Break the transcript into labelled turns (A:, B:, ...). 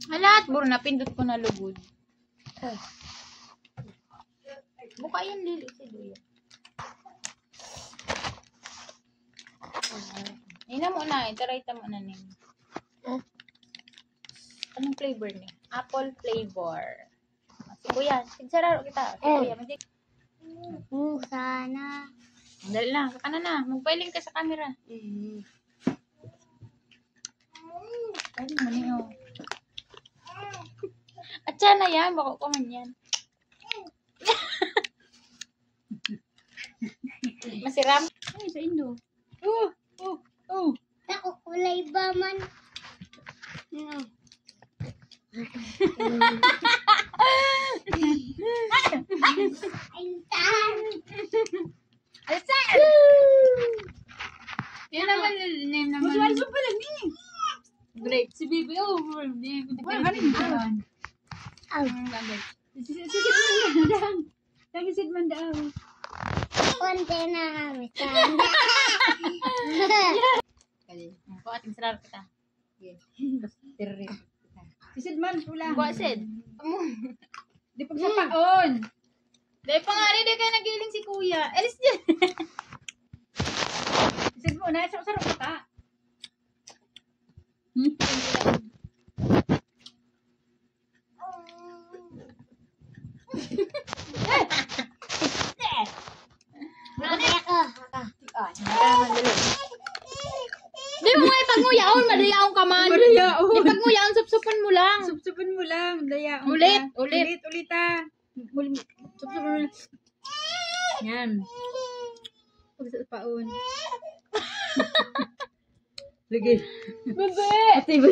A: Lahat, bro, napindot ko na lugod. Buka yan, Lili. Si Duya. Ina mo na, itaray mo na nin. Anong flavor ni? Apple flavor. Si Kuya, sigsararo kita. Si Kuya, magic.
B: Sana.
A: Dali na, kakana na. Mag-filing ka sa camera. Filing mo niyo. At siya na yan, baka ko man yan. Masiram. Ay, sa Indo.
B: Nakukulay ba man? Aintan!
A: Alisan! Yan naman, name naman.
C: Maswalso pala ni.
A: Grape. Si Bibi, oh. Hindi ko
C: Ano yun? Tagisid man daw.
B: Konti na kami. Sana.
A: Kung ating sarar kita.
C: Sisid man pula.
A: Buwasid.
C: Di pag sa paon.
A: Dahil pa nga rin, di kayo nagiling si Kuya. Alis dyan.
C: Sisid mo na sa sarap ka.
B: Mabay ako.
A: Di mo nga ipag-nguyaon, madayaon ka man.
C: Madayaon.
A: Ipag-nguyaon, supsupan mo lang.
C: Supsupan mo lang. Daya.
A: Ulit.
C: Ulit ah. Supsupan mo lang. Yan. Pag sa paon. Lagi.
A: Bebe!
C: Ate ba?